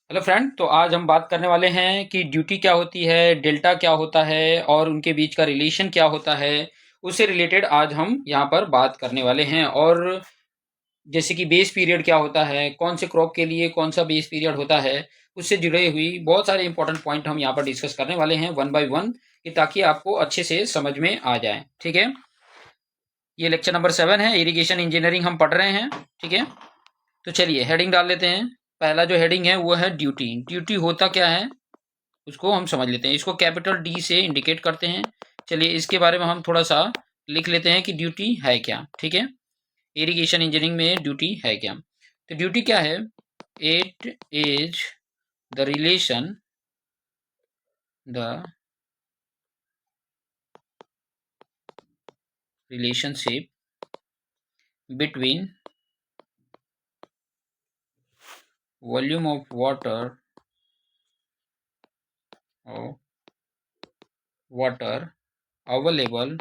Hello friend. तो आज हम बात करने वाले हैं कि ड्यूटी क्या होती है, डेल्टा क्या होता है और उनके बीच का रिलेशन क्या होता है। उससे रिलेटेड आज हम यहाँ पर बात करने वाले हैं। और जैसे कि बेस पीरियड क्या होता है, कौन से क्रॉप के लिए कौन सा बेस पीरियड होता है, उससे जुड़े हुई बहुत सारे इंपॉर्टेंट पॉइंट हम यहाँ पर डिस्कस करने वाले हैं वन बाय वन, कि ताकि आपको अच्छे से समझ में आ जाए। ठीक है, ये लेक्चर नंबर 7 है, इरिगेशन इंजीनियरिंग हम पढ़ रहे हैं। ठीक है, तो चलिए हेडिंग डाल लेते हैं। पहला जो हेडिंग है वो है ड्यूटी। ड्यूटी होता क्या है उसको हम समझ लेते हैं। इसको कैपिटल डी से इंडिकेट करते हैं। चलिए इसके बारे में हम थोड़ा सा लिख लेते हैं कि ड्यूटी है क्या। ठीक है, इरिगेशन इंजीनियरिंग में ड्यूटी है क्या। तो ड्यूटी क्या है? It is the the relationship between volume of water available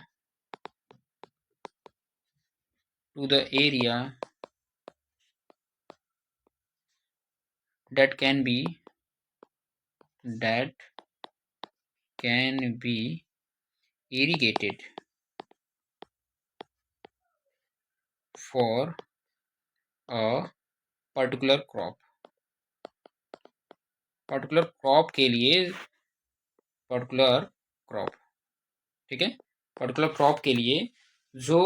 to the area that can be that can be irrigated for a particular crop। Particular crop के लिए, पर्टिकुलर क्रॉप, ठीक है, पर्टिकुलर क्रॉप के लिए जो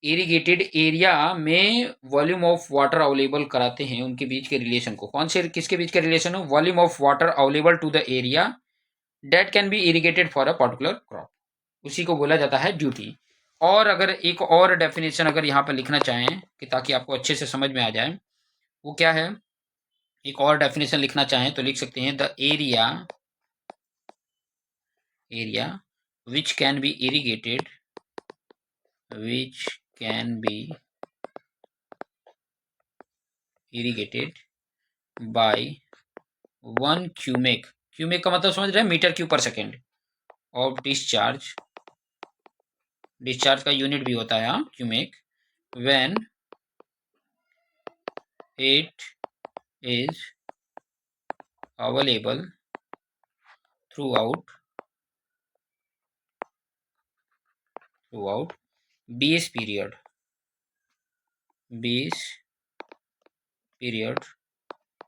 irrigated area में volume of water available कराते हैं, उनके बीच के रिलेशन को, कौन से किसके बीच के रिलेशन हो? Volume of water available to the area that can be irrigated for a particular crop, उसी को बोला जाता है ड्यूटी। और अगर एक और डेफिनेशन अगर यहाँ पर लिखना चाहें कि ताकि आपको अच्छे से समझ में आ जाए, वो क्या है? एक और डेफिनेशन लिखना चाहें तो लिख सकते हैं the area which can be irrigated, which can be irrigated by 1 cumec का मतलब समझ रहे हैं, मीटर क्यूब पर सेकेंड ऑफ डिस्चार्ज। डिस्चार्ज का यूनिट भी होता है cumec. When it is available through out base period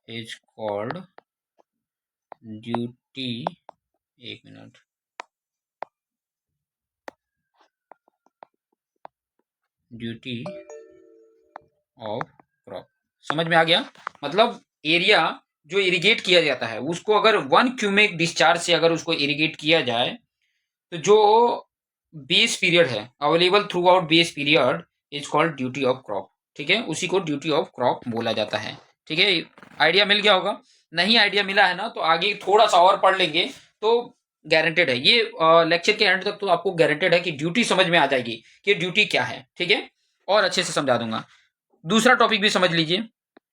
is called duty. एक मिनट, ड्यूटी ऑफ क्रॉप। समझ में आ गया? मतलब एरिया जो इरिगेट किया जाता है उसको अगर 1 क्यूमेक डिस्चार्ज से अगर उसको इरिगेट किया जाए, तो जो बेस पीरियड है available through out base period is called duty of crop. ठीक है, उसी को ड्यूटी ऑफ क्रॉप बोला जाता है। ठीक है, आइडिया मिल गया होगा। नहीं आइडिया मिला है ना, तो आगे थोड़ा सा और पढ़ लेंगे तो गारंटेड है ये लेक्चर के एंड तक तो आपको गारंटेड है कि ड्यूटी समझ में आ जाएगी कि ड्यूटी क्या है। ठीक है, और अच्छे से समझा दूंगा। दूसरा टॉपिक भी समझ लीजिए।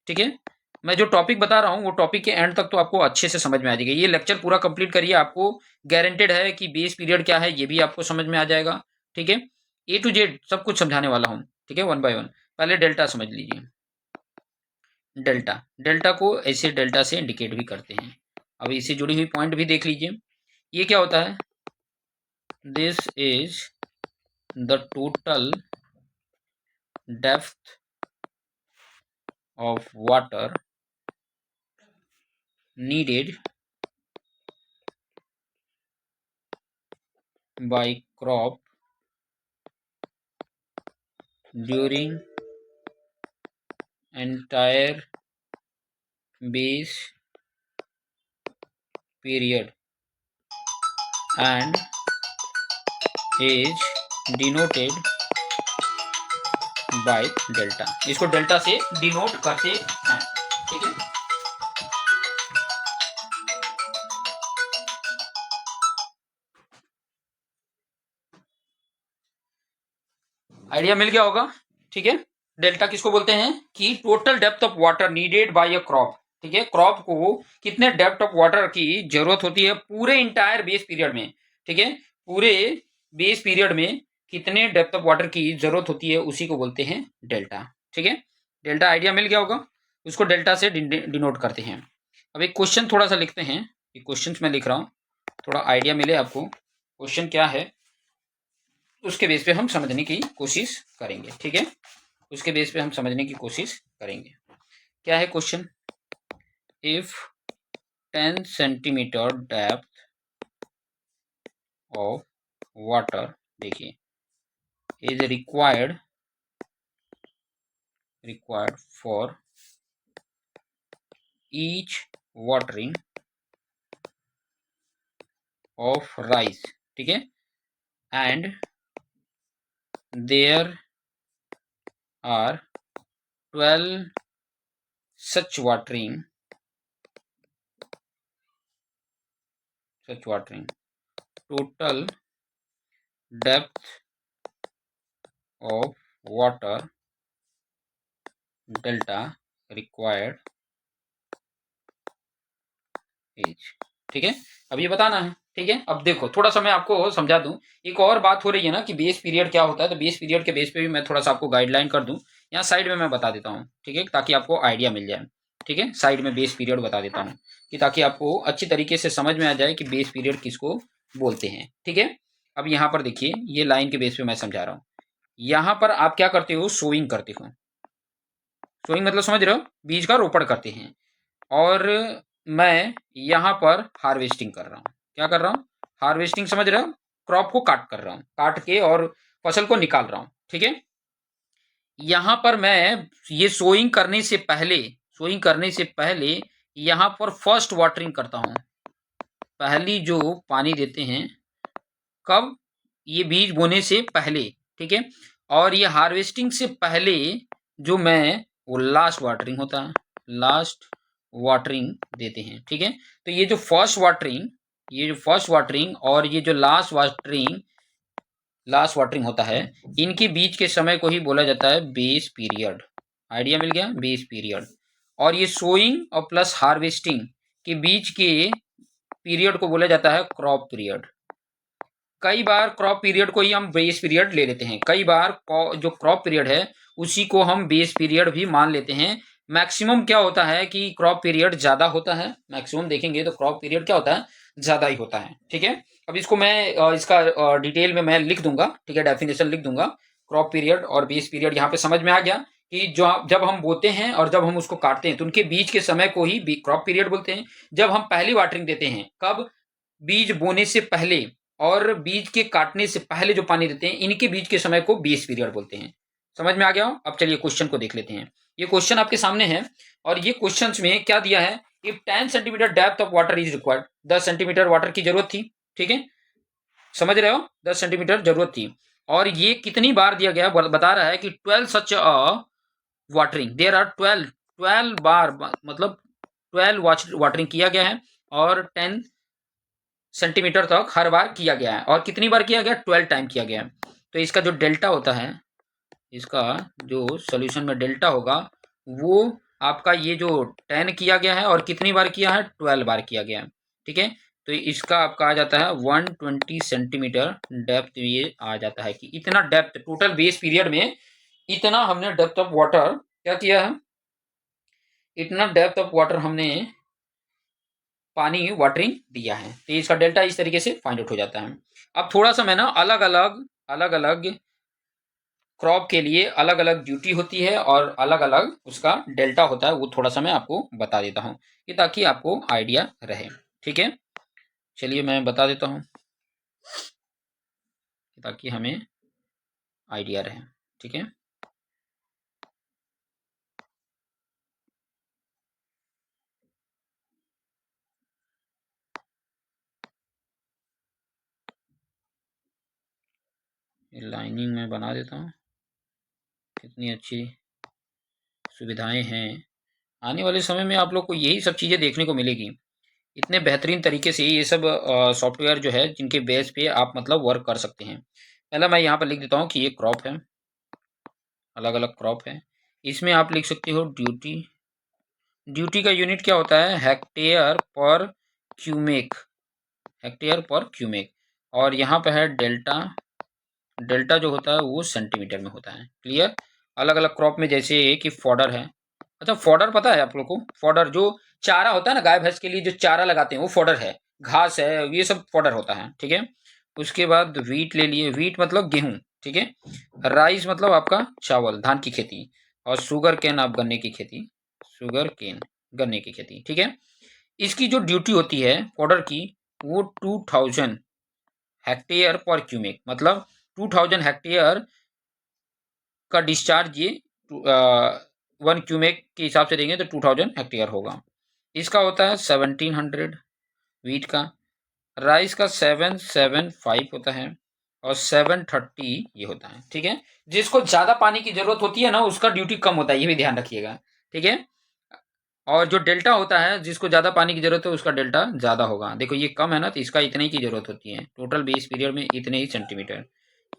ठीक है, मैं जो टॉपिक बता रहा हूँ वो टॉपिक के एंड तक तो आपको अच्छे से समझ में आ जाएगा। ये लेक्चर पूरा कंप्लीट करिए, आपको गारंटेड है कि बेस पीरियड क्या है ये भी आपको समझ में आ जाएगा। ठीक है, ए टू जेड सब कुछ समझाने वाला हूँ। ठीक है, वन बाय वन। पहले डेल्टा समझ लीजिए। डेल्टा, डेल्टा को ऐसे डेल्टा से इंडिकेट भी करते हैं। अब इससे जुड़ी हुई पॉइंट भी देख लीजिए। ये क्या होता है? This is the total depth of water needed by crop during entire base period and is denoted by delta। इसको डेल्टा से डिनोट करते हैं। ठीक है, आइडिया मिल गया होगा। ठीक है, डेल्टा किसको बोलते हैं? कि total depth of water needed bye a crop. ठीक है, क्रॉप को कितने डेप्थ ऑफ वाटर की जरूरत होती है पूरे इंटायर बेस पीरियड में। ठीक है, पूरे बेस पीरियड में कितने डेप्थ ऑफ वाटर की जरूरत होती है उसी को बोलते हैं डेल्टा। ठीक है, डेल्टा आइडिया मिल गया होगा, उसको डेल्टा से डिनोट करते हैं। अब एक क्वेश्चन थोड़ा सा लिखते हैं, ये क्वेश्चन मैं लिख रहा हूँ, थोड़ा आइडिया मिले आपको क्वेश्चन क्या है, उसके बेस पे हम समझने की कोशिश करेंगे। ठीक है, उसके बेस पे हम समझने की कोशिश करेंगे। क्या है question? If 10 centimetre depth of water, देखिए, is required for each watering of rice, ठीक है, and there are 12 such watering total depth of water delta required is, ठीक है। अब ये बताना है, ठीक है। अब देखो थोड़ा सा मैं आपको समझा दूं, एक और बात हो रही है ना कि बेस पीरियड क्या होता है, तो बेस पीरियड के बेस पे भी मैं थोड़ा सा आपको गाइडलाइन कर दूं, यहाँ साइड में मैं बता देता हूँ, ठीक है, ताकि आपको आइडिया मिल जाए। ठीक है, साइड में बेस पीरियड बता देता हूँ कि ताकि आपको अच्छी तरीके से समझ में आ जाए कि बेस पीरियड किसको बोलते हैं। ठीक है, अब यहाँ पर देखिए, ये लाइन के बेस पे मैं समझा रहा हूँ। यहाँ पर आप क्या करते हो? सोइंग करते हो। सोइंग मतलब समझ रहे हो, बीज का रोपण करते हैं। और मैं यहाँ पर हार्वेस्टिंग कर रहा हूँ। क्या कर रहा हूँ? हार्वेस्टिंग, समझ रहे हो, क्रॉप को काट कर रहा हूँ, काट के और फसल को निकाल रहा हूँ। ठीक है, यहाँ पर मैं ये सोइंग करने से पहले यहाँ पर फर्स्ट वाटरिंग करता हूँ। पहली जो पानी देते हैं, कब? ये बीज बोने से पहले। ठीक है, और ये हार्वेस्टिंग से पहले जो मैं, वो लास्ट वाटरिंग होता है, लास्ट वाटरिंग देते हैं। ठीक है, तो ये जो फर्स्ट वाटरिंग और ये जो लास्ट वाटरिंग होता है, इनके बीच के समय को ही बोला जाता है बेस पीरियड। आइडिया मिल गया? Base period. और ये सोइंग और प्लस हार्वेस्टिंग के बीच के पीरियड को बोला जाता है क्रॉप पीरियड। कई बार क्रॉप पीरियड को ही हम बेस पीरियड ले लेते हैं, कई बार जो क्रॉप पीरियड है उसी को हम बेस पीरियड भी मान लेते हैं। मैक्सिमम क्या होता है कि क्रॉप पीरियड ज्यादा होता है, मैक्सिमम देखेंगे तो क्रॉप पीरियड क्या होता है? ज्यादा ही होता है। ठीक है, अब इसको मैं इसका डिटेल में मैं लिख दूंगा, ठीक है, डेफिनेशन लिख दूंगा। क्रॉप पीरियड और बेस पीरियड यहाँ पे समझ में आ गया कि जो जब हम बोते हैं और जब हम उसको काटते हैं तो उनके बीच के समय को ही क्रॉप पीरियड बोलते हैं। जब हम पहली वाटरिंग देते हैं, कब? बीज बोने से पहले और बीज के काटने से पहले जो पानी देते हैं, इनके बीच के समय को बेस पीरियड बोलते हैं। समझ में आ गया हो? अब चलिए क्वेश्चन को देख लेते हैं। ये क्वेश्चन आपके सामने है और ये क्वेश्चन में क्या दिया है? If 10 centimetre depth of water is required, 10 centimetre water की जरूरत थी। ठीक है, समझ रहे हो, 10 सेंटीमीटर जरूरत थी। और ये कितनी बार दिया गया? बता रहा है कि 12 सच वाटरिंग, देयर आर 12 बार, मतलब 12 वाटरिंग किया गया है और 10 सेंटीमीटर तक हर बार किया गया है। और कितनी बार किया गया? 12 टाइम किया गया है। तो इसका जो डेल्टा होता है, इसका जो सोल्यूशन में डेल्टा होगा, वो आपका ये जो 10 किया गया है और कितनी बार किया है? 12 बार किया गया है। ठीक है, तो इसका आपका आ जाता है 120 सेंटीमीटर डेप्थ। ये आ जाता है कि इतना डेप्थ टोटल बेस पीरियड में, इतना हमने डेप्थ ऑफ वाटर क्या किया है? इतना डेप्थ ऑफ वाटर हमने पानी वाटरिंग दिया है। तो इसका डेल्टा इस तरीके से फाइंड आउट हो जाता है। अब थोड़ा सा मैं ना अलग अलग क्रॉप के लिए अलग अलग ड्यूटी होती है और अलग अलग उसका डेल्टा होता है, वो थोड़ा सा मैं आपको बता देता हूँ कि ताकि आपको आइडिया रहे। ठीक है, चलिए मैं बता देता हूँ ताकि हमें आइडिया रहे। ठीक है, लाइनिंग में बना देता हूँ, कितनी अच्छी सुविधाएं हैं। आने वाले समय में आप लोग को यही सब चीज़ें देखने को मिलेगी। इतने बेहतरीन तरीके से ये सब सॉफ्टवेयर जो है, जिनके बेस पे आप मतलब वर्क कर सकते हैं। पहला मैं यहाँ पर लिख देता हूँ कि ये क्रॉप है, अलग अलग क्रॉप है। इसमें आप लिख सकते हो ड्यूटी। ड्यूटी का यूनिट क्या होता है? हेक्टेयर पर क्यूमेक, हेक्टेयर पर क्यूमेक। और यहाँ पे है डेल्टा। डेल्टा जो होता है वो सेंटीमीटर में होता है। क्लियर? अलग अलग क्रॉप में, जैसे कि फॉडर है। अच्छा, फॉडर पता है आप लोग को? फॉडर जो चारा होता है ना, गाय भैंस के लिए जो चारा लगाते हैं वो फॉडर है, घास है, ये सब फॉडर होता है, ठीक है। उसके बाद वीट ले लिए, वीट मतलब गेहूं, ठीक है। राइस मतलब आपका चावल, धान की खेती। और शुगर केन, आप गन्ने की खेती, शुगर केन गन्ने की खेती, ठीक है। इसकी जो ड्यूटी होती है फॉडर की, वो 2000 हेक्टेयर पर क्यूमिक, मतलब 2000 हेक्टेयर का डिस्चार्ज ये 1 क्यूमेक के हिसाब से देंगे तो 2000 हेक्टेयर होगा। इसका होता है 1700 वीट का। राइस का 775 होता है। और 730 ये होता है, ठीक है। जिसको ज्यादा पानी की जरूरत होती है ना, उसका ड्यूटी कम होता है, ये भी ध्यान रखिएगा, ठीक है। और जो डेल्टा होता है, जिसको ज्यादा पानी की जरूरत है, उसका डेल्टा ज्यादा होगा। देखो ये कम है ना, तो इसका इतने ही की जरूरत होती है, टोटल बेस पीरियड में इतने ही सेंटीमीटर।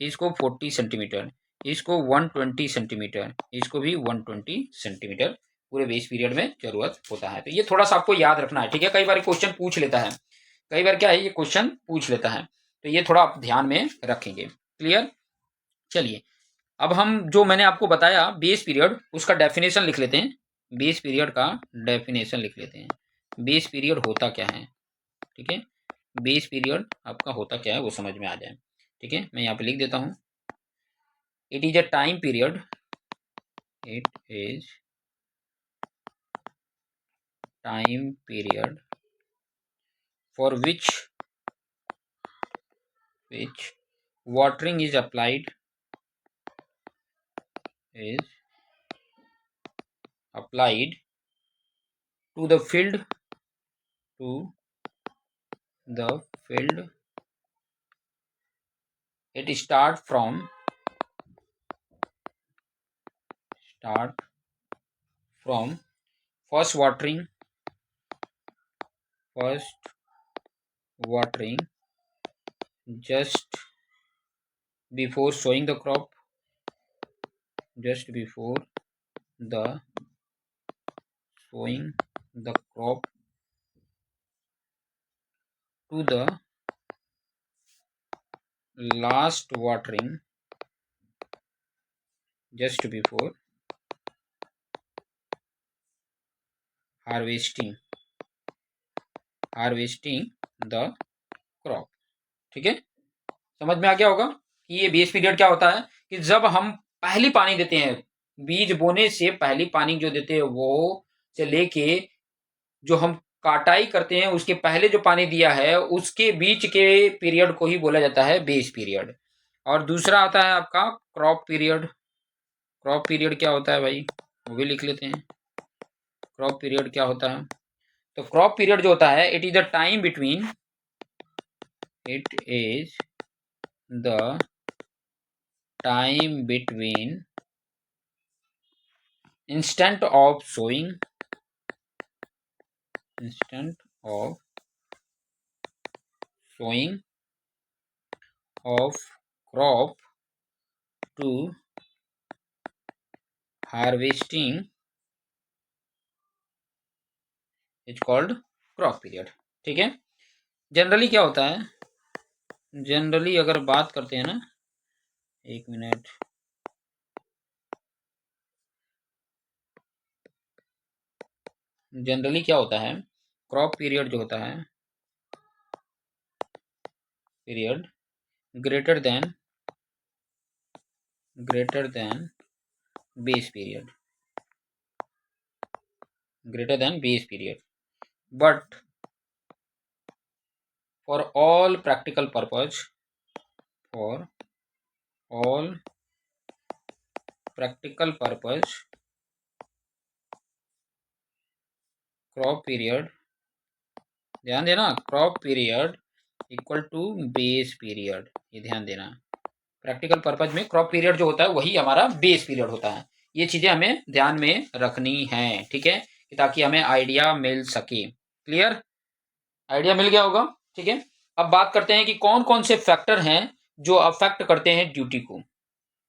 इसको 40 सेंटीमीटर, इसको 120 सेंटीमीटर, इसको भी 120 सेंटीमीटर पूरे बेस पीरियड में जरूरत होता है। तो ये थोड़ा सा आपको याद रखना है, ठीक है। कई बार क्वेश्चन पूछ लेता है, कई बार क्या है, ये क्वेश्चन पूछ लेता है, तो ये थोड़ा आप ध्यान में रखेंगे। क्लियर। चलिए, अब हम जो मैंने आपको बताया बेस पीरियड, उसका डेफिनेशन लिख लेते हैं। बेस पीरियड का डेफिनेशन लिख लेते हैं। बेस पीरियड होता क्या है, ठीक है। बेस पीरियड आपका होता क्या है वो समझ में आ जाए, ठीक है। मैं यहाँ पे लिख देता हूँ। It is a time period, it is time period for which watering is applied to the field, to the field. It start from first watering just before sowing the crop, just before the sowing the crop, to the last watering just before harvesting the crop, ठीक है। समझ में आ गया होगा कि ये base period क्या होता है, कि जब हम पहली पानी देते हैं, बीज बोने से पहली पानी जो देते हैं वो से लेके जो हम काटाई करते हैं उसके पहले जो पानी दिया है, उसके बीच के पीरियड को ही बोला जाता है बेस पीरियड। और दूसरा आता है आपका क्रॉप पीरियड। क्रॉप पीरियड क्या होता है भाई, वो भी लिख लेते हैं। क्रॉप पीरियड क्या होता है, तो क्रॉप पीरियड जो होता है, it is the time between, it is the time between instant of sowing of crop to harvesting is called crop period, ठीक है। जनरली क्या होता है, जनरली अगर बात करते हैं ना, एक मिनट, जनरली क्या होता है, क्रॉप पीरियड जो होता है, period greater than base period, greater than base period, but for all practical purpose, for all practical purpose, crop period, ध्यान देना, crop period equal to base period, ये ध्यान देना। प्रैक्टिकल पर्पज में क्रॉप पीरियड जो होता है वही हमारा बेस पीरियड होता है। ये चीजें हमें ध्यान में रखनी है, ठीक है, ताकि हमें आइडिया मिल सके। क्लियर, आइडिया मिल गया होगा, ठीक है। अब बात करते हैं कि कौन कौन से फैक्टर हैं जो अफेक्ट करते हैं ड्यूटी को।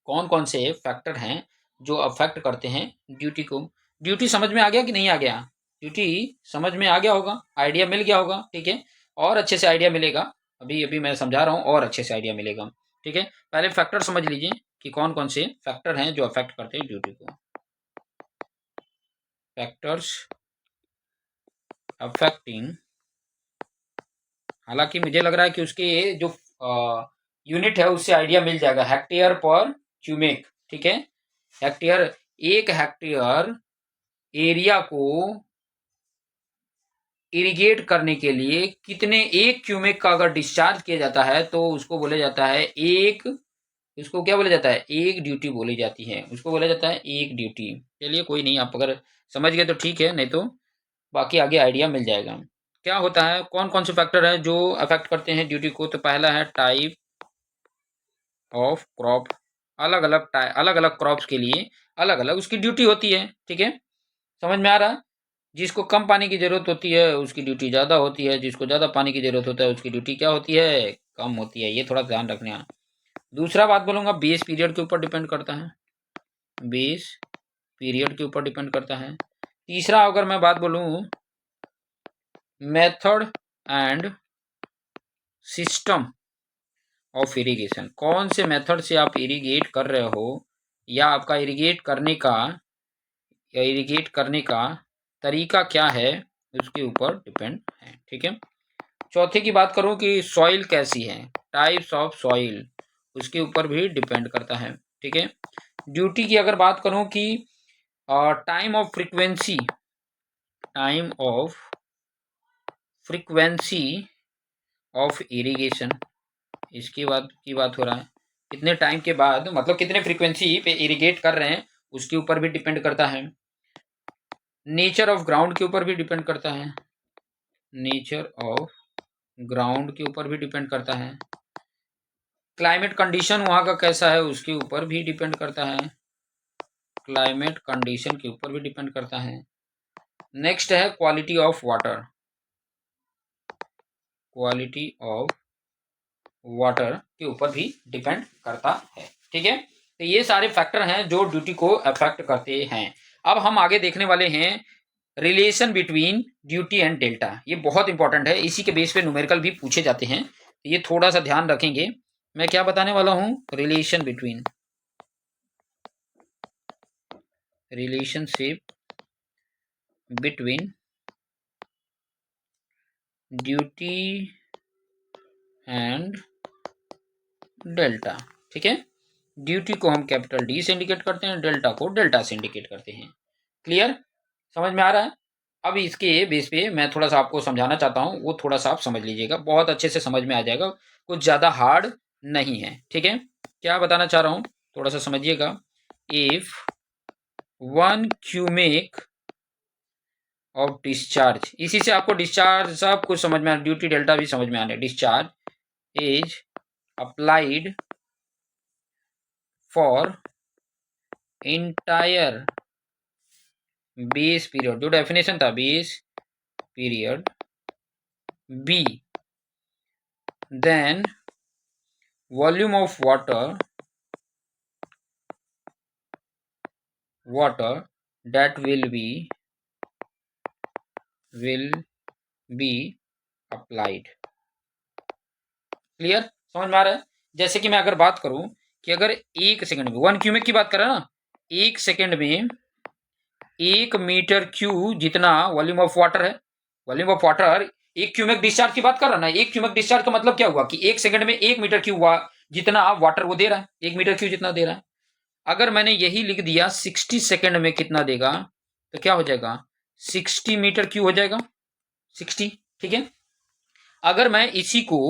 कौन कौन से फैक्टर हैं जो अफेक्ट करते हैं ड्यूटी को। ड्यूटी समझ में आ गया कि नहीं आ गया, ड्यूटी समझ में आ गया होगा, आइडिया मिल गया होगा, ठीक है। और अच्छे से आइडिया मिलेगा, अभी अभी मैं समझा रहा हूँ और अच्छे से आइडिया मिलेगा, ठीक है। पहले फैक्टर समझ लीजिए कि कौन कौन से फैक्टर हैं जो अफेक्ट करते हैं ड्यूटी को। फैक्टर्स अफेक्टिंग, हालांकि मुझे लग रहा है कि उसके जो यूनिट है उससे आइडिया मिल जाएगा, हेक्टेयर पर क्यूमेक, ठीक है। हेक्टेयर, 1 हेक्टेयर एरिया को इरिगेट करने के लिए कितने, 1 क्यूमेक का अगर डिस्चार्ज किया जाता है तो उसको बोला जाता है एक, उसको क्या बोला जाता है, एक ड्यूटी बोली जाती है, उसको बोला जाता है एक ड्यूटी। चलिए कोई नहीं, आप अगर समझ गए तो ठीक है, नहीं तो बाकी आगे आइडिया मिल जाएगा। क्या होता है, कौन कौन से फैक्टर है जो अफेक्ट करते हैं ड्यूटी को, तो पहला है टाइप ऑफ क्रॉप, अलग अलग क्रॉप्स के लिए अलग अलग उसकी ड्यूटी होती है, ठीक है। समझ में आ रहा है, जिसको कम पानी की जरूरत होती है उसकी ड्यूटी ज़्यादा होती है, जिसको ज़्यादा पानी की जरूरत होता है उसकी ड्यूटी क्या होती है, कम होती है, ये थोड़ा ध्यान रखना। दूसरा बात बोलूँगा, बेस पीरियड के ऊपर डिपेंड करता है, बेस पीरियड के ऊपर डिपेंड करता है। तीसरा अगर मैं बात बोलूँ, method and system of irrigation, कौन से मेथड से आप इरिगेट कर रहे हो, या आपका इरिगेट करने का तरीका क्या है, उसके ऊपर डिपेंड है, ठीक है। चौथे की बात करूं कि सॉइल कैसी है, टाइप्स ऑफ सॉइल, उसके ऊपर भी डिपेंड करता है, ठीक है। ड्यूटी की अगर बात करूं कि time of frequency, time of frequency of irrigation, इसकी बात हो रहा है, कितने टाइम के बाद, मतलब कितने फ्रीक्वेंसी पे इरिगेट कर रहे हैं उसके ऊपर भी डिपेंड करता है। नेचर ऑफ ग्राउंड के ऊपर भी डिपेंड करता है, नेचर ऑफ ग्राउंड के ऊपर भी डिपेंड करता है। क्लाइमेट कंडीशन वहाँ का कैसा है उसके ऊपर भी डिपेंड करता है, क्लाइमेट कंडीशन के ऊपर भी डिपेंड करता है। नेक्स्ट है quality of water, quality of water के ऊपर भी डिपेंड करता है, ठीक है। तो ये सारे फैक्टर हैं जो ड्यूटी को अफेक्ट करते हैं। अब हम आगे देखने वाले हैं relation between duty and delta, ये बहुत इंपॉर्टेंट है, इसी के बेस पे न्यूमेरिकल भी पूछे जाते हैं, तो ये थोड़ा सा ध्यान रखेंगे। मैं क्या बताने वाला हूं, relationship between duty and delta, ठीक है। ड्यूटी को हम कैपिटल डी से इंडिकेट करते हैं, डेल्टा को डेल्टा से इंडिकेट करते हैं। क्लियर, समझ में आ रहा है। अब इसके बेस पे मैं थोड़ा सा आपको समझाना चाहता हूँ, वो थोड़ा सा आप समझ लीजिएगा, बहुत अच्छे से समझ में आ जाएगा, कुछ ज़्यादा हार्ड नहीं है, ठीक है। क्या बताना चाह रहा हूँ, थोड़ा सा समझिएगा। इफ 1 क्यूमेक ऑफ डिस्चार्ज, इसी से आपको डिस्चार्ज सब कुछ समझ में आ, ड्यूटी डेल्टा भी समझ में आने, discharge is applied for entire base period, जो डेफिनेशन था base period B, then volume of water that will be applied। Clear, समझ में आ रहा है। जैसे कि मैं अगर बात करूं कि अगर 1 सेकंड में, 1 क्यूमेक की बात करें ना, 1 सेकंड में 1 मीटर क्यू जितना वॉल्यूम ऑफ वाटर है, volume of water 1 cumec discharge की बात कर रहा ना, 1 क्यूमेक डिस्चार्ज का मतलब क्या हुआ कि 1 सेकंड में 1 मीटर क्यू जितना वाटर वो दे रहा है, 1 मीटर क्यू जितना दे रहा है। अगर मैंने यही लिख दिया 60 सेकंड में कितना देगा, तो क्या हो जाएगा, 60 मीटर क्यू हो जाएगा, 60, ठीक है। अगर मैं इसी को,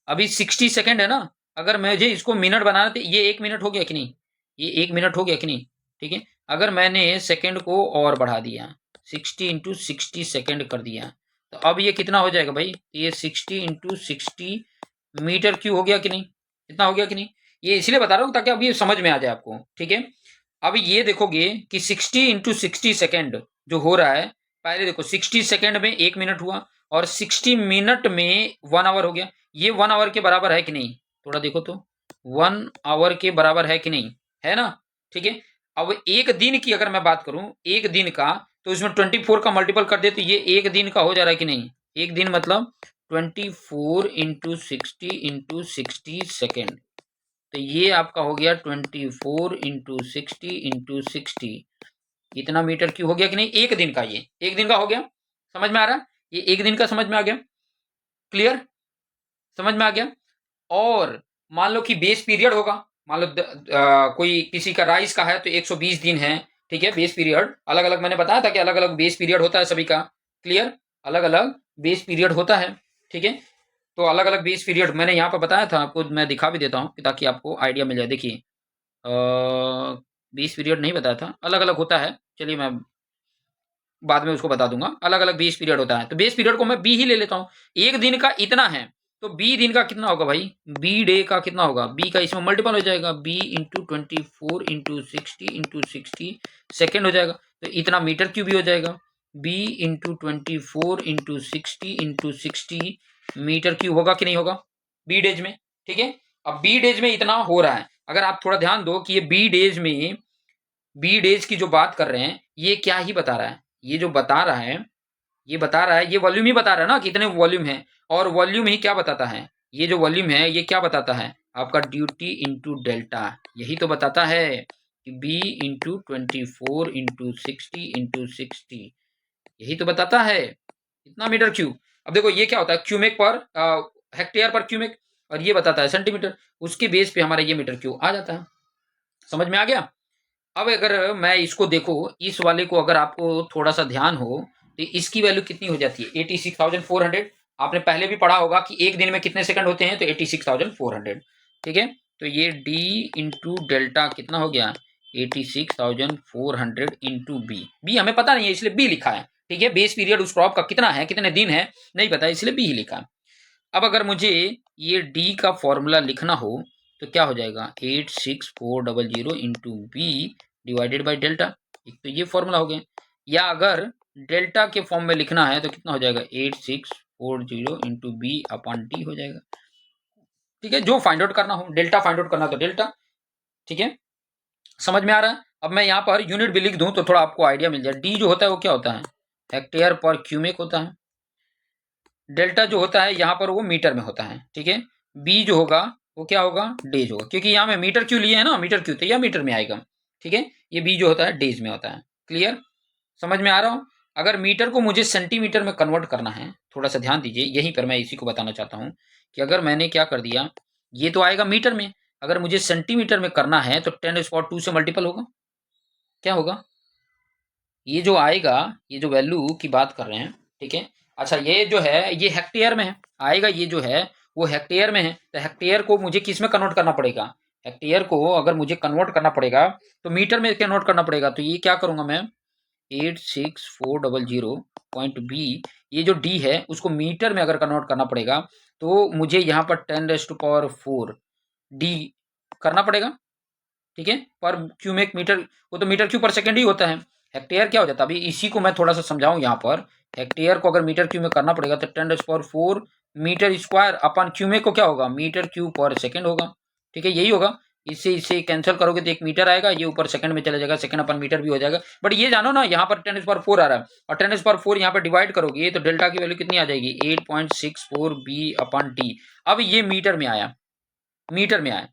अभी 60 सेकंड है ना, अगर मुझे इसको मिनट बनाना तो ये 1 मिनट हो गया कि नहीं, ये 1 मिनट हो गया कि नहीं, ठीक है। अगर मैंने सेकंड को और बढ़ा दिया, 60 × 60 सेकंड कर दिया, तो अब ये कितना हो जाएगा भाई, ये 60 × 60 मीटर क्यू हो गया कि नहीं, इतना हो गया कि नहीं। ये इसलिए बता रहा हूँ ताकि अब ये समझ में आ जाए आपको, ठीक है। अब ये देखोगे कि 60 × 60 सेकंड जो हो रहा है, पहले देखो 60 सेकंड में 1 मिनट हुआ, और 60 मिनट में 1 आवर हो गया, ये 1 आवर के बराबर है कि नहीं, थोड़ा देखो तो, 1 आवर के बराबर है कि नहीं, है ना, ठीक है। अब एक दिन की अगर मैं बात करूं, एक दिन का, तो इसमें 24 का मल्टीपल कर दे तो ये एक दिन का हो जा रहा है कि नहीं, एक दिन मतलब 24 × 60 × 60 सेकेंड, तो ये आपका हो गया 24 × 60 × 60, इतना मीटर क्यूब हो गया कि नहीं, एक दिन का, ये एक दिन का हो गया, समझ में आ रहा है। ये एक दिन का समझ में आ गया, क्लियर, समझ में आ गया। और मान लो कि बेस पीरियड होगा, मान लो कोई किसी का राइस का है तो 120 दिन है, ठीक है। बेस पीरियड अलग अलग, मैंने बताया था कि अलग अलग बेस पीरियड होता है सभी का, क्लियर, अलग अलग बेस पीरियड होता है, ठीक है। तो अलग अलग बेस पीरियड मैंने यहाँ पर बताया था आपको, मैं दिखा भी देता हूँ ताकि आपको आइडिया मिल जाए। देखिए बेस पीरियड नहीं बताया था, अलग अलग होता है, चलिए मैं बाद में उसको बता दूंगा। अलग अलग 20 पीरियड होता है, तो बेस पीरियड को मैं बी ही ले लेता हूँ। एक दिन का इतना है तो बी दिन का कितना होगा भाई, बी डे का कितना होगा, बी का इसमें मल्टीपल हो जाएगा, बी इंटू 24 इंटू 60 सेकेंड हो जाएगा, तो इतना मीटर क्यूब भी हो जाएगा। B into 24 into 60 metre cube होगा कि नहीं होगा बी डेज में, ठीक है। अब बी डेज में इतना हो रहा है, अगर आप थोड़ा ध्यान दो कि ये बी डेज में, बी डेज की जो बात कर रहे हैं ये क्या ही बता रहा है, ये जो बता रहा है, ये बता रहा है, ये वॉल्यूम ही बता रहा है ना, कितने वॉल्यूम है। और वॉल्यूम ही क्या बताता है, ये जो वॉल्यूम है ये क्या बताता है, आपका ड्यूटी इंटू डेल्टा, यही तो बताता है कि बी इंटू 24 इंटू 60 यही तो बताता है इतना मीटर क्यूब। अब देखो ये क्या होता है, क्यूमेक पर हेक्टेयर पर क्यूमेक, और ये बताता है सेंटीमीटर, उसके बेस पे हमारा ये मीटर क्यूब आ जाता है। समझ में आ गया। अब अगर मैं इसको देखो, इस वाले को अगर आपको थोड़ा सा ध्यान हो तो इसकी वैल्यू कितनी हो जाती है, 86,400। आपने पहले भी पढ़ा होगा कि एक दिन में कितने सेकंड होते हैं, तो 86,400, ठीक है। तो ये d इंटू डेल्टा कितना हो गया, 86,400 इंटू बी हमें पता नहीं है इसलिए बी लिखा है, ठीक है। बेस पीरियड उस क्रॉप का कितना है, कितने दिन है नहीं पता, इसलिए बी ही लिखा है। अब अगर मुझे ये डी का फॉर्मूला लिखना हो तो क्या हो जाएगा, 86400 into B divided by delta, एक तो ये फॉर्मूला हो गया। या अगर डेल्टा के फॉर्म में लिखना है तो कितना हो जाएगा, 8640 इंटू बी अपॉन डी हो जाएगा, ठीक है। जो फाइंड आउट करना हो, डेल्टा फाइंड आउट करना तो डेल्टा, ठीक है। समझ में आ रहा है। अब मैं यहाँ पर यूनिट भी लिख दूं तो थोड़ा आपको आइडिया मिल जाए। डी जो होता है वो क्या होता है, हेक्टेयर पर क्यूमेक होता है। डेल्टा जो होता है यहाँ पर वो मीटर में होता है, ठीक है। बी जो होगा वो क्या होगा, डेज होगा, क्योंकि यहाँ में मीटर क्यों लिए है ना, मीटर क्यों, तो यह मीटर में आएगा, ठीक है। ये बी जो होता है डेज में होता है, क्लियर, समझ में आ रहा हो। अगर मीटर को मुझे सेंटीमीटर में कन्वर्ट करना है, थोड़ा सा ध्यान दीजिए, यहीं पर मैं इसी को बताना चाहता हूँ कि अगर मैंने क्या कर दिया, ये तो आएगा मीटर में, अगर मुझे सेंटीमीटर में करना है तो 10⁻² से मल्टीपल होगा, क्या होगा, ये जो आएगा, ये जो वैल्यू की बात कर रहे हैं, ठीक है। अच्छा ये जो है ये हेक्टेयर में है, आएगा ये जो है वो हेक्टेयर में है, तो हेक्टेयर को मुझे किस में कन्वर्ट करना पड़ेगा, हेक्टेयर को अगर मुझे कन्वर्ट करना पड़ेगा तो मीटर में कन्वर्ट करना पड़ेगा। तो ये क्या करूंगा मैं, 86400 पॉइंट बी, ये जो डी है उसको मीटर में अगर कन्वर्ट करना पड़ेगा तो मुझे यहाँ पर 10⁻4 डी करना पड़ेगा, ठीक है। पर क्यूमेक मीटर, वो तो मीटर क्यू पर सेकंड ही होता है। हेक्टेयर क्या हो जाता है, अभी इसी को मैं थोड़ा सा समझाऊं यहाँ पर, हेक्टेयर को अगर मीटर क्यू में करना पड़ेगा तो 10⁻4 मीटर स्क्वायर अपन क्यूमेक को क्या होगा, मीटर क्यू पर सेकंड होगा, ठीक है, यही होगा। इससे इससे कैंसिल करोगे तो एक मीटर आएगा, ये ऊपर सेकंड में चला जाएगा, सेकंड अपन मीटर भी हो जाएगा। बट ये जानो ना यहाँ पर 10⁻4 आ रहा है, और 10⁻4 यहाँ पर डिवाइड करोगे तो डेल्टा की वैल्यू कितनी आ जाएगी, 8.64 बी अपन डी। अब ये मीटर में आया, मीटर में आया,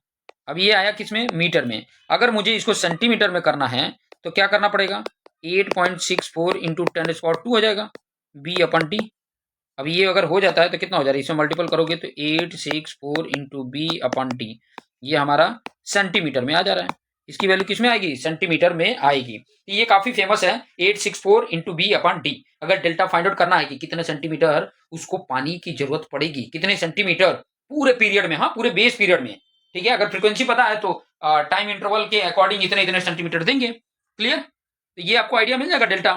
अब ये आया किसमें, मीटर में। अगर मुझे इसको सेंटीमीटर में करना है तो क्या करना पड़ेगा, 8.64 इंटू 10⁻² हो जाएगा बी अपन डी। अब ये अगर हो जाता है तो कितना हो जा रहा है, इसमें मल्टीपल करोगे तो 864 इंटू बी अपन डी, ये हमारा सेंटीमीटर में आ जा रहा है। इसकी वैल्यू किस में आएगी, सेंटीमीटर में आएगी। तो ये काफी फेमस है, 864 इंटू बी अपन डी। अगर डेल्टा फाइंड आउट करना है कि कितने सेंटीमीटर उसको पानी की जरूरत पड़ेगी, कितने सेंटीमीटर पूरे पीरियड में, हाँ पूरे बेस पीरियड में, ठीक है। अगर फ्रीक्वेंसी पता है तो टाइम इंटरवल के अकॉर्डिंग इतने इतने सेंटीमीटर देंगे, क्लियर। तो ये आपको आइडिया मिल जाएगा डेल्टा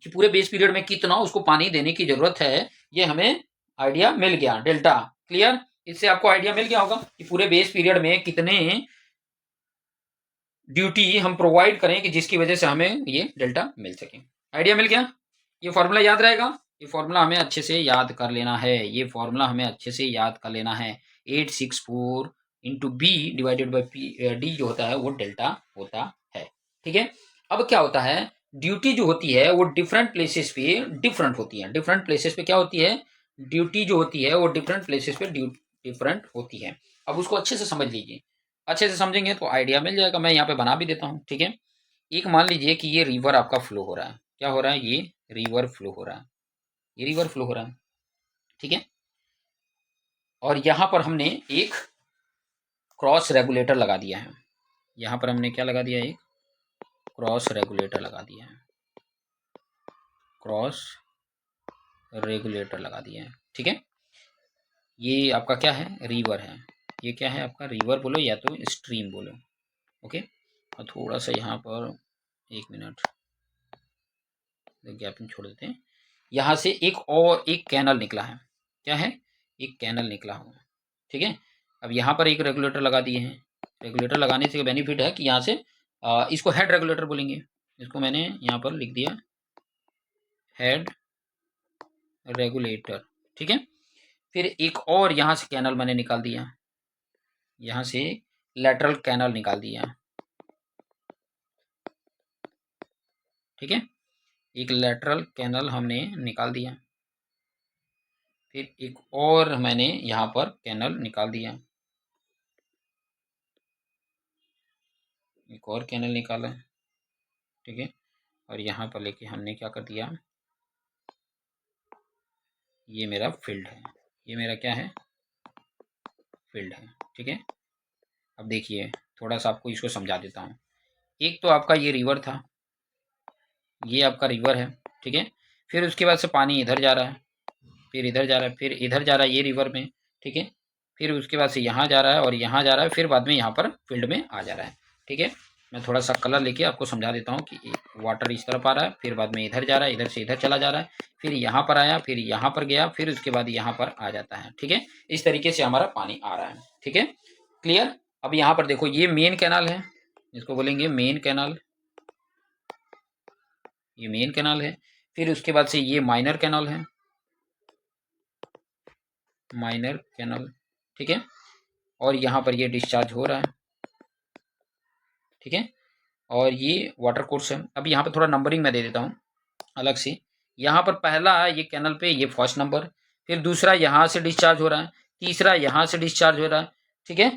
कि पूरे बेस पीरियड में कितना उसको पानी देने की जरूरत है, ये हमें आइडिया मिल गया, डेल्टा, क्लियर। इससे आपको आइडिया मिल गया होगा कि पूरे बेस पीरियड में कितने ड्यूटी हम प्रोवाइड करें कि जिसकी वजह से हमें ये डेल्टा मिल सके। आइडिया मिल गया, ये फॉर्मूला याद रहेगा, ये फॉर्मूला हमें अच्छे से याद कर लेना है, ये फॉर्मूला हमें अच्छे से याद कर लेना है। 864 into B divided by P D जो होता है वो डेल्टा होता है, ठीक है। अब क्या होता है, ड्यूटी जो होती है वो डिफरेंट प्लेसेस पे डिफरेंट होती है, डिफरेंट प्लेसेस पे क्या होती है, ड्यूटी जो होती है वो डिफरेंट प्लेसेस पे डिफरेंट होती है। अब उसको अच्छे से समझ लीजिए, अच्छे से समझेंगे तो आइडिया मिल जाएगा। मैं यहाँ पे बना भी देता हूँ, ठीक है। एक मान लीजिए कि ये रिवर आपका फ्लो हो रहा है, क्या हो रहा है, ये रिवर फ्लो हो रहा है, ये रिवर फ्लो हो रहा है, ठीक है। और यहाँ पर हमने एक क्रॉस रेगुलेटर लगा दिया है, यहाँ पर हमने क्या लगा दिया, एक क्रॉस रेगुलेटर लगा दिया है, क्रॉस रेगुलेटर लगा दिया है, ठीक है। ये आपका क्या है, रिवर है, ये क्या है आपका, रिवर बोलो या तो स्ट्रीम बोलो, ओके। और थोड़ा सा यहाँ पर 1 मिनट गैपिंग छोड़ देते हैं। यहाँ से एक और एक कैनल निकला है, क्या है, एक कैनल निकला हुआ, ठीक है। अब यहाँ पर एक रेगुलेटर लगा दिए हैं, रेगुलेटर लगाने से बेनिफिट है कि यहाँ से इसको हेड रेगुलेटर बोलेंगे, इसको मैंने यहाँ पर लिख दिया हेड रेगुलेटर, ठीक है। फिर एक और यहाँ से कैनल मैंने निकाल दिया, यहाँ से लेटरल कैनल निकाल दिया, ठीक है, एक लेटरल कैनल हमने निकाल दिया। फिर एक और मैंने यहाँ पर कैनल निकाल दिया, एक और कैनल निकाला, ठीक है। और यहाँ पर लेके हमने क्या कर दिया, ये मेरा फील्ड है, ये मेरा क्या है, फील्ड है, ठीक है। अब देखिए थोड़ा सा आपको इसको समझा देता हूँ। एक तो आपका ये रिवर था, ये आपका रिवर है, ठीक है। फिर उसके बाद से पानी इधर जा रहा है, फिर इधर जा रहा है, फिर इधर जा रहा है ये रिवर में, ठीक है। फिर उसके बाद से यहाँ जा रहा है और यहाँ जा रहा है, फिर बाद में यहाँ पर फील्ड में आ जा रहा है, ठीक है। मैं थोड़ा सा कलर लेके आपको समझा देता हूँ कि वाटर इस तरफ आ रहा है, फिर बाद में इधर जा रहा है, इधर से इधर चला जा रहा है, फिर यहाँ पर आया, फिर यहाँ पर गया, फिर उसके बाद यहाँ पर आ जाता है, ठीक है। इस तरीके से हमारा पानी आ रहा है, ठीक है, क्लियर। अब यहाँ पर देखो ये मेन कैनाल है, इसको बोलेंगे मेन कैनाल, ये मेन कैनाल है। फिर उसके बाद से ये माइनर कैनाल है, माइनर कैनाल, ठीक है। और यहाँ पर ये डिस्चार्ज हो रहा है, ठीक है। और ये वाटर कोर्स है। अब यहाँ पर थोड़ा नंबरिंग मैं दे देता हूँ अलग से। यहाँ पर पहला है ये कैनल पे, ये फर्स्ट नंबर, फिर दूसरा यहाँ से डिस्चार्ज हो रहा है, तीसरा यहाँ से डिस्चार्ज हो रहा है, ठीक है,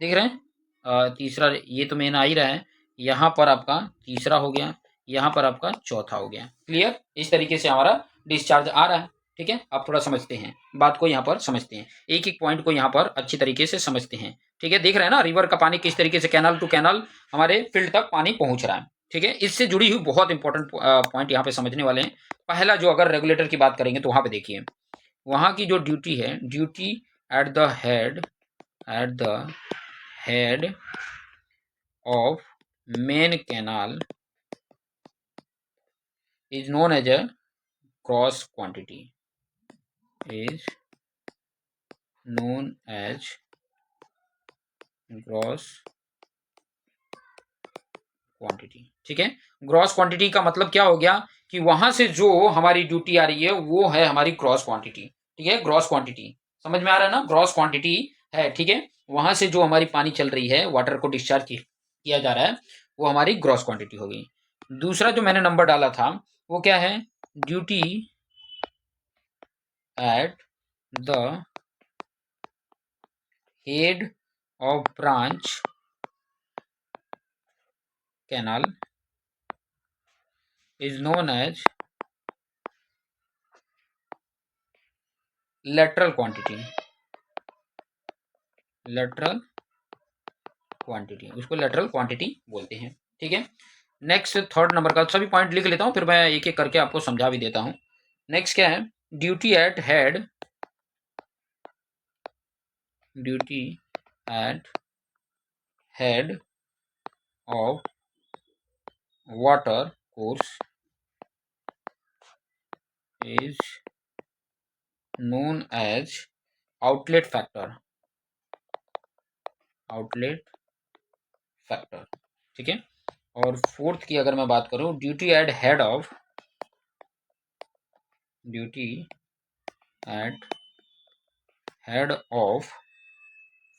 देख रहे हैं। तीसरा ये तो मेन आ ही रहा है, यहाँ पर आपका तीसरा हो गया, यहाँ पर आपका चौथा हो गया, क्लियर। इस तरीके से हमारा डिस्चार्ज आ रहा है, ठीक है। आप थोड़ा समझते हैं बात को, यहाँ पर समझते हैं, एक एक पॉइंट को यहाँ पर अच्छी तरीके से समझते हैं, ठीक है। देख रहे हैं ना रिवर का पानी किस तरीके से कैनाल टू कैनाल हमारे फील्ड तक पानी पहुंच रहा है, ठीक है। इससे जुड़ी हुई बहुत इंपॉर्टेंट पॉइंट यहाँ पे समझने वाले हैं। पहला जो अगर रेगुलेटर की बात करेंगे तो वहां पे देखिए, वहां की जो ड्यूटी है, duty at the head, eight the head of main canal is known as a gross quantity, is known as gross quantity, ठीक है। ग्रॉस क्वांटिटी का मतलब क्या हो गया कि वहां से जो हमारी ड्यूटी आ रही है वो है हमारी ग्रॉस क्वांटिटी, ठीक है। ग्रॉस क्वांटिटी समझ में आ रहा है ना, ग्रॉस क्वांटिटी है, ठीक है। वहां से जो हमारी पानी चल रही है, वाटर को डिस्चार्ज किया जा रहा है, वो हमारी ग्रॉस क्वांटिटी होगी। दूसरा जो मैंने नंबर डाला था वो क्या है, duty at the head of branch canal is known as lateral quantity, lateral quantity, उसको लेटरल क्वांटिटी बोलते हैं, ठीक है। नेक्स्ट थर्ड नंबर का सभी पॉइंट लिख लेता हूं, फिर मैं एक एक करके आपको समझा भी देता हूं। नेक्स्ट क्या है, duty at head, duty at head of water course is known as outlet factor, outlet factor, ठीक है। और फोर्थ की अगर मैं बात करूं, duty at head of, duty at head of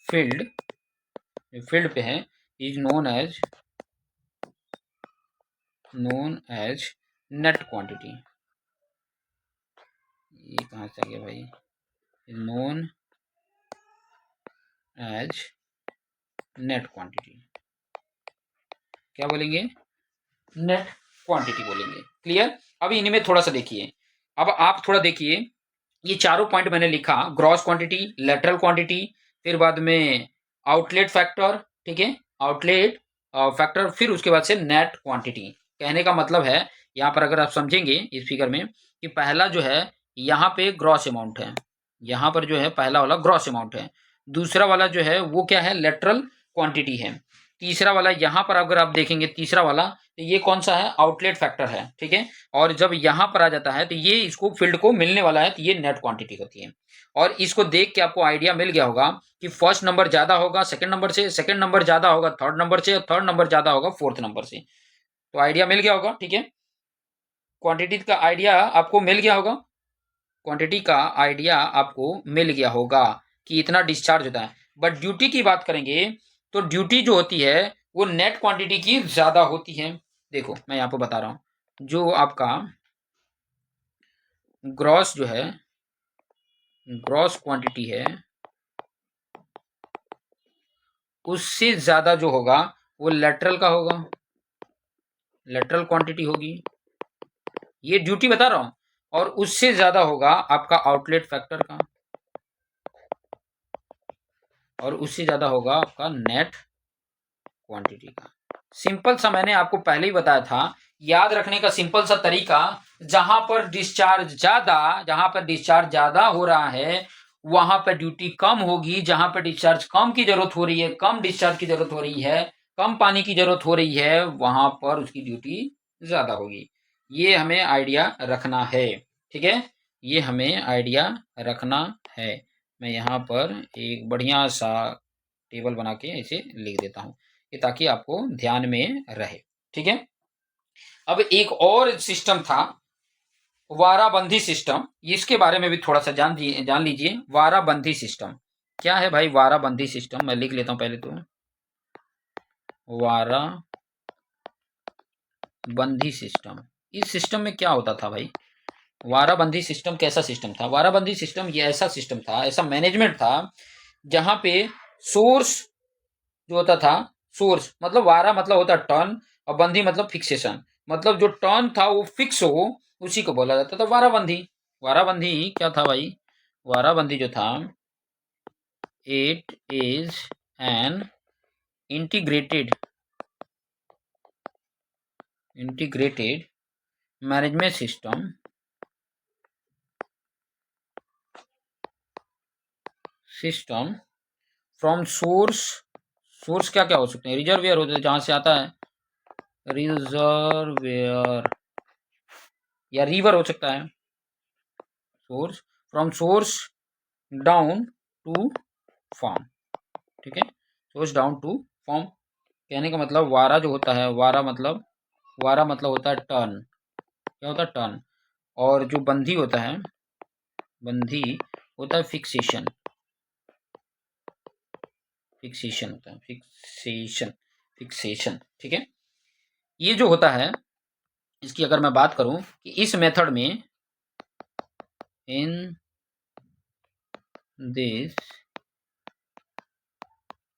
field, field पे है, is known as net quantity, ये कहाँ से आ गया भाई, नोन एज नेट क्वांटिटी, क्या बोलेंगे, नेट क्वांटिटी बोलेंगे, क्लियर। अभी इनमें थोड़ा सा देखिए, अब आप थोड़ा देखिए, ये चारों पॉइंट मैंने लिखा, ग्रॉस क्वांटिटी, लेटरल क्वांटिटी, फिर बाद में आउटलेट फैक्टर, ठीक है, आउटलेट फैक्टर, फिर उसके बाद से नेट क्वांटिटी। कहने का मतलब है यहाँ पर अगर आप समझेंगे इस फिगर में कि पहला जो है यहाँ पे ग्रॉस अमाउंट है, यहाँ पर जो है पहला वाला ग्रॉस अमाउंट है, दूसरा वाला जो है वो क्या है, लेटरल क्वांटिटी है, तीसरा वाला यहाँ पर अगर आप देखेंगे तीसरा वाला तो ये कौन सा है, आउटलेट फैक्टर है, ठीक है। और जब यहाँ पर आ जाता है तो ये इसको फील्ड को मिलने वाला है तो ये नेट क्वांटिटी होती है। और इसको देख के आपको आइडिया मिल गया होगा कि फर्स्ट नंबर ज्यादा होगा सेकंड नंबर से, सेकंड नंबर ज्यादा होगा थर्ड नंबर से, थर्ड नंबर ज्यादा होगा फोर्थ नंबर से। तो आइडिया मिल गया होगा, ठीक है, क्वांटिटी का आइडिया आपको मिल गया होगा, क्वांटिटी का आइडिया आपको मिल गया होगा कि इतना डिस्चार्ज होता है। बट ड्यूटी की बात करेंगे तो ड्यूटी जो होती है वो नेट क्वांटिटी की ज्यादा होती है। देखो मैं यहाँ पे बता रहा हूँ, जो आपका ग्रॉस जो है, ग्रॉस क्वांटिटी है, उससे ज्यादा जो होगा वो लेटरल का होगा, लेटरल क्वांटिटी होगी, ये ड्यूटी बता रहा हूं। और उससे ज्यादा होगा आपका आउटलेट फैक्टर का, और उससे ज्यादा होगा आपका नेट क्वांटिटी का। सिंपल सा मैंने आपको पहले ही बताया था, याद रखने का सिंपल सा तरीका, जहां पर डिस्चार्ज ज्यादा हो रहा है वहां पर ड्यूटी कम होगी, जहां पर डिस्चार्ज कम की जरूरत हो रही है, कम डिस्चार्ज की जरूरत हो रही है, कम पानी की जरूरत हो रही है, वहां पर उसकी ड्यूटी ज्यादा होगी। ये हमें आइडिया रखना है, ठीक है, ये हमें आइडिया रखना है। मैं यहाँ पर एक बढ़िया सा टेबल बना के इसे लिख देता हूँ, ये ताकि आपको ध्यान में रहे, ठीक है। अब एक और सिस्टम था, वाराबंदी सिस्टम, इसके बारे में भी थोड़ा सा जान लीजिए। वाराबंदी सिस्टम क्या है भाई, वाराबंदी सिस्टम मैं लिख लेता हूं पहले तो, वाराबंदी सिस्टम। इस सिस्टम में क्या होता था भाई, वाराबंदी सिस्टम कैसा सिस्टम था, वाराबंदी सिस्टम ये ऐसा सिस्टम था, ऐसा मैनेजमेंट था जहां पे सोर्स जो होता था, सोर्स मतलब वारा मतलब होता टर्न, और बंदी मतलब फिक्सेशन, मतलब जो टर्न था वो फिक्स हो उसी को बोला जाता था वाराबंदी। वाराबंदी क्या था भाई, वाराबंदी जो था, it is an integrated integrated management system from source. Source क्या क्या हो सकते हैं, रिजर्वियर होते हैं जहां से आता है, रिजर्वियर या रिवर हो सकता है, source, from source down to farm, ठीक है, सोर्स डाउन टू फॉर्म। कहने का मतलब वारा जो होता है, वारा मतलब होता है टर्न, क्या होता है टर्न, और जो बंधी होता है, बंधी होता है फिक्सेशन, फिक्सेशन होता है, फिक्सेशन, ठीक है। ये जो होता है, इसकी अगर मैं बात करूं कि इस मेथड में, in this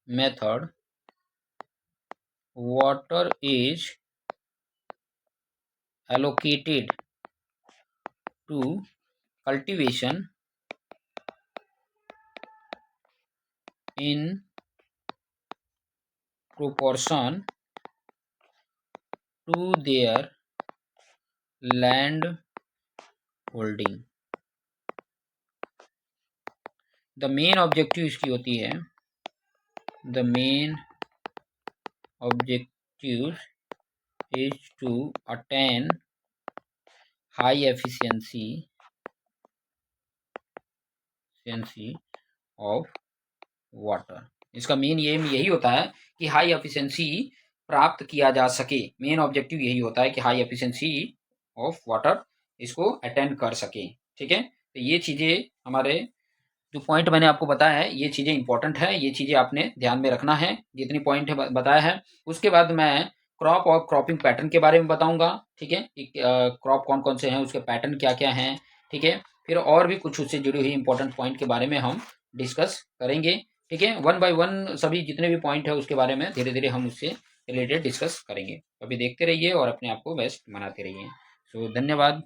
method water is allocated to cultivation in proportion to their land holding। The main objective इसकी होती है, the main objective is to attain high efficiency of water। इसका मेन एम यही होता है कि हाई एफिशिएंसी प्राप्त किया जा सके, मेन ऑब्जेक्टिव यही होता है कि हाई एफिशिएंसी ऑफ वाटर इसको अटेंड कर सके, ठीक है। तो ये चीज़ें हमारे जो पॉइंट मैंने आपको बताया है, ये चीज़ें इंपॉर्टेंट है, ये चीज़ें आपने ध्यान में रखना है, जितनी पॉइंट है बताया है। उसके बाद मैं क्रॉप और क्रॉपिंग पैटर्न के बारे में बताऊंगा, ठीक है, क्रॉप कौन कौन से हैं, उसके पैटर्न क्या क्या हैं, ठीक है। फिर और भी कुछ उससे जुड़ी हुई इंपॉर्टेंट पॉइंट के बारे में हम डिस्कस करेंगे, ठीक है। वन बाय वन सभी जितने भी पॉइंट है उसके बारे में धीरे धीरे हम उससे रिलेटेड डिस्कस करेंगे। अभी देखते रहिए और अपने आप को बेस्ट बनाते रहिए। सो धन्यवाद।